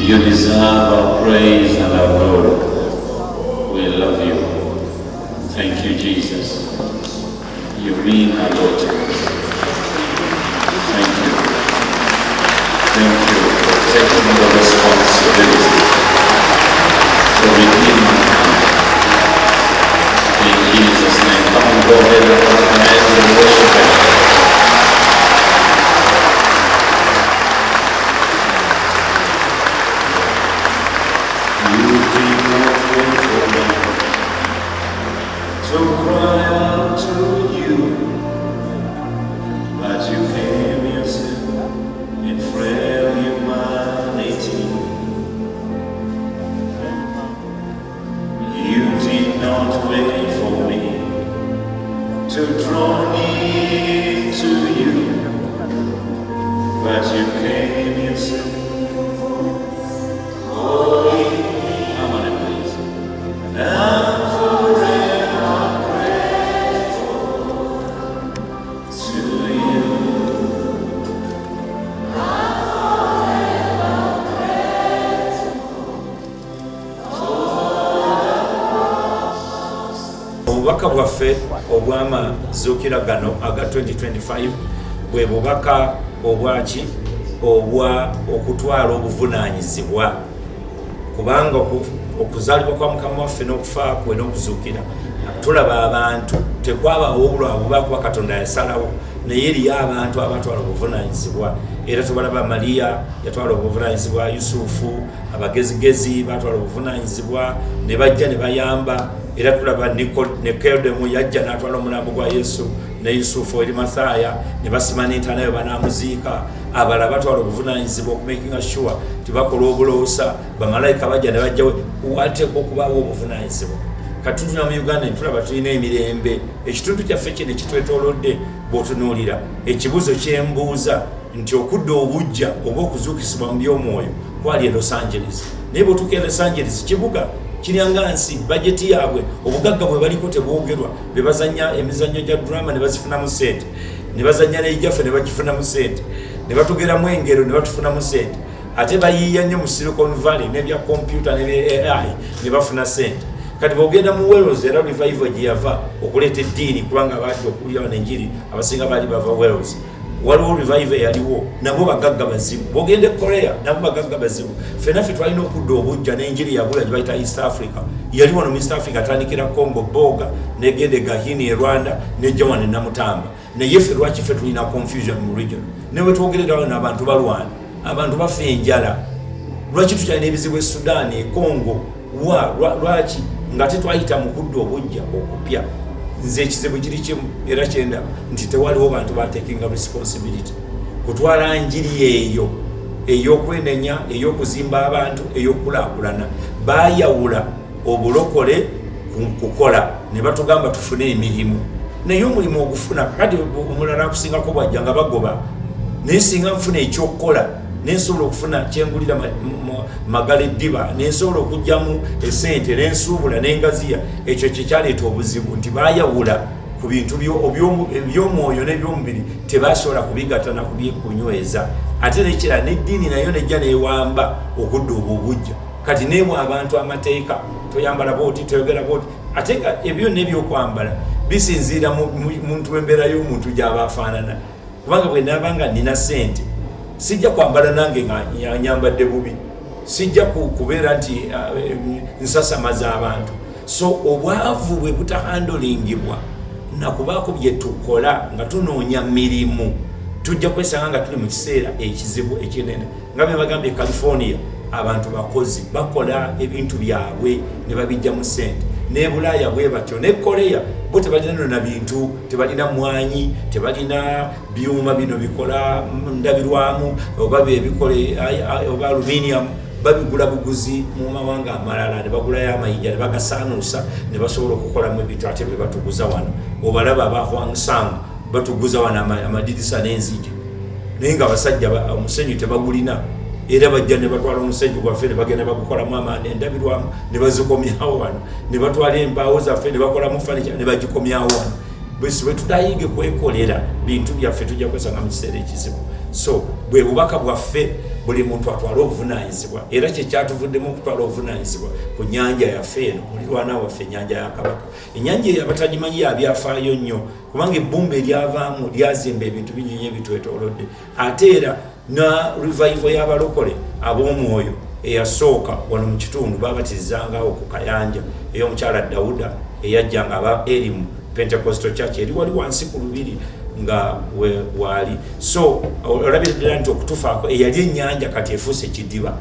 You deserve our praise and our glory. We love you. Thank you, Jesus. You mean a lot to us. Thank you. Thank you for taking the responsibility to redeem mankind. In Jesus' name. Come on, go ahead and put your hands and worship Him. Obubaka bwaffe obw'amazuukira gano aga 2025 bwe bubaka obwaki obwa okutwala obuvunaanyizibwa, kubanga okuzaalibwa kwa Mukama waffe n'okufa kwe n'okuzuukira tulaba abantu tekwabaawo obulwabu lwakuba Katonda yasalawo, naye eriyo abantu abatwala obuvunaanyizibwa. Era tubalaba Mariya yatwala obuvunaanyizibwa, Yusufu, abagezigezi batwala obuvunaanyizibwa ne bajja ne bayamba. Era tulaba Nikodemu yajja n'atwala omulambo gwa Yesu ne Yusufu eri Mathaya ne basima n'entaana yo banaamuziika. Abalala batwala obuvunaanyizibwa okumakinga sure tibakola obuloosa, bamalayika bajja ne bajjawe. Wateekwa okubaawo obuvunaanyizibwa. Katutuna mu Uganda tulaba tulina emirembe, ekitundu kyaffe kino ekitwetoolodde bw'otunuulira. Ekibuzo kyembuuza nti okudda obujja oba okuzuukisibwa mu by'omwoyo kwali e Los Angeles, naye bw'otuuka e Los Angeles kibuga kiryanga nsi bajeti yaabwe obugagga bwe baliko tebwogerwa. Be bazanya emizannyo gya drama ne bazifunamu ssente, ne bazanya n'ejjaffe ne bagifunamu ssente, ne batugeramu engero ne batufunamu ssente, ate bayiiya nnyo mu Silicon Valley n'ebya computer ne AI ne bafuna ssente. Kati bwogenda mu Wales era revival gye yava okuleeta eddiini kubanga badde okulyawo n'enjiri abasinga baali bava Wales. Waliwo revival yaliwo nabo bagagga bazibu. Bwogenda Korea nabo bagagga bazibu. Ffenaffe twalina okudda obujja n'enjiri yabula gye bayita East Africa. Yali wano mu East Africa atandikira Congo Boga negende Gahini e Rwanda nejja wano e Namutamba. Naye ffe lwaki ffe tulina confusion mu region? Ne bwe twogererawo n'abantu balwana, abantu bafa enjala. Lwaki tukyalina ebizibu e Sudan, e Congo? Lwaki nga tetwayita mu kudda obujja okupya? Nze ekizibu kiri kimu era kyenda nti tewaliwo bantu batekinga responsibility kutwala njiri eyo ey'okwenenya, ey'okuzimba abantu, ey'okulaakulana. Baayawula obulokole kukola ne batugamba tufune emirimu, naye omulimu ogufuna kati omulala akusingako bwajja nga bagoba, naye singa nfuna ekyokukola nensobola okufuna kyengulira magala eddiba, nensobola okugyamu esente nensuubula nengaziya. Ekyo kyekyaleeta obuzibu nti baayawula ku bintu eby'omwoyo n'ebyomubiri tebasobola kubigatana kubyekunyweeza. Ate nekira n'eddiini nayo nejja neewamba okudda obujja. Kati neemwe abantu amateeka toyambala booti toyogera booti, ate nga ebyo n'ebyokwambala bisinziira muntu w'embeera y'omuntu gy'aba afaanana. Kubanga bwe naabanga nina ssente sijja kwambala nange nga nyambadde bubi, sijja kubeera nti nsasamaza abantu. So obwavu bwe butahandolingibwa nakubaako bye tukola nga tunoonya mirimu tujja kwesanga nga tuli mu kiseera ekizibu ekinene. Nga bwe bagambye California abantu bakozi bakola ebintu byabwe ne babijja mu ssente, ne Bulaaya bwe batyo, ne Korea bo tebalina na bintu, tebalina mwanyi, tebalina byuma bino bikola ndabirwamu oba bebikole oba aluminium, babigula buguzi mu mawanga amalala ne bagulayo amayinja ne bagasaanuusa ne basobola okukolamu ebintu ate bwe batuguza wano. Obalaba aba Hwang Sang batuguza wano amadirisa n'enzigi, naye nga abasajja omusenyu tebagulina. Era bajja ne batwala omusenyu gwaffe ne bagenda bagukolamu endabirwamu ne bazikomyawo wano, ne batwala embaawo zaffe ne bakolamu furniture ne bagikomyawo wano. Bwe tutayige kwekolera bintu byaffe tujja kwesanga mu kiseera ekizibu. So bwe bubaka bwaffe buli muntu atwala obuvunanyizibwa era kyekyatuvuddemu okutwala obuvunanyizibwa ku nnyanja yaffe eno mulirwana waffe ennyanja ya Kabaka. Ennyanja eyo abatagimanyi yabyafaayo nnyo kubanga ebbumba eryavaamu lyazimba ebintu binyinyi ebitwetoolodde ate era na revival y'abalokole ab'omwoyo eyasooka wano mu kitundu baabatirizangawo ku Kayanja ey'omukyala Dawuda eyajjanga aba Elimu Pentecostal Church eri wali wansi ku lubiri nga waali. So olabira nti okutufaako eyali ennyanja kati efuuse ekidiba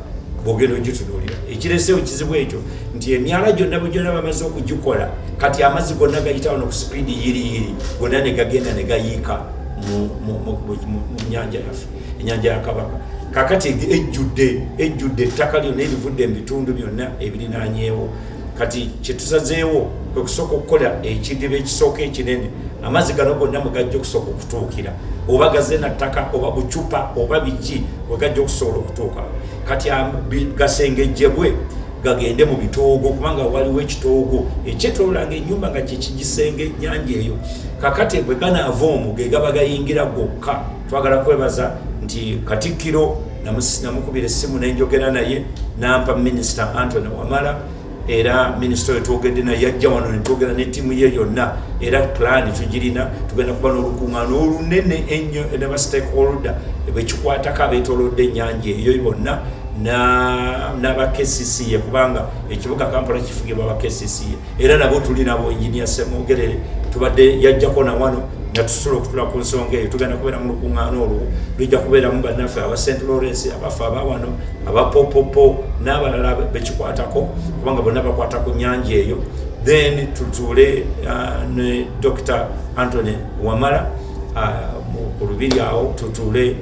bwogenda ogitunuulira. Ekireseewo kizibu ekyo nti emyala gyonna bwe gyonna bamaze okugikola kati amazzi gonna gayitawo no ku sipiidi yiriyiri gonna ne gagenda ne gayiika mu nnyanja yaffe ennyanja ya Kabaka. Kakati ejjudde ettaka lyonna erivudde mu bitundu byonna ebirinaanyeewo. Kati kyetusazeewo kwe kusooka okukola ekidiba ekisooka ekinene amazzi gano gonna mwe gajja okusooka okutuukira oba gaze na ttaka oba bucupa oba biki we gajja okusobola okutuuka. Kati gasengejjebwe gagende mu bitoogo kubanga waliwo ekitoogo ekyetoolanga ennyumba nga kyekigisenge ennyanja eyo. Kakati bwe ganaava omwo ge gaba gayingira gokka. Twagala kwebaza nti Katikkiro namukubira essimu nenjogera naye nampa Minisita Anthony Wamala era minisita oyo twogedde naye yajja wano ne twogera ne ttiimu ye yonna era plan tugirina tugenda kuba n'olukuŋŋaana olunene ennyo ne ba stakeholder bwekikwatako abeetoolodde ennyanja eyo bonna n'aba KCCA kubanga ekibuga Kampala kifugibwa aba KCCA era nabo tuli nabo engineer Semogerere tubadde yajjako na wano natusobola okutula ku nsonga eyo. Tugenda kubeera mu lukuŋŋaana olwo lujja kubeeramu bannaffe aba St. Lawrence abafa abawano aba Popopo n'abalala bekikwatako kubanga bonna bakwata ku nnyanja eyo. Then tutuule ne Dr. Anthony Wamala ku lubiri awo tutuule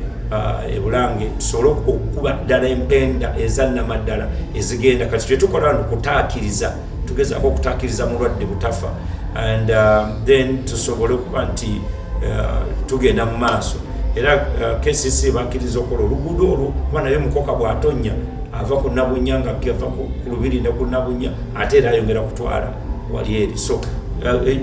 ebulange tusobole okukuba ddala empenda ezannamaddala ezigenda kati twetukola kutaakiriza tugezaako okutaakiriza mulwadde butafa and then tusobole okuba nti tugenda mu maaso era KCC bakkiriza okukola oluguudo olwo kuba naye mukoka bw'atonnya ava ku Nabunya nga ava ku lubiri ne ku Nabunya ate era ayongera kutwala wali eri. So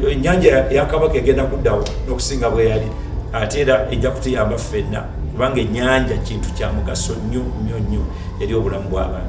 ennyanja ya Kabaka egenda kuddawo n'okusinga bwe yali ate era ejja kutuyamba ffenna kubanga ennyanja kintu kya mugaso nnyo nnyo nnyo eri obulamu bw'abantu.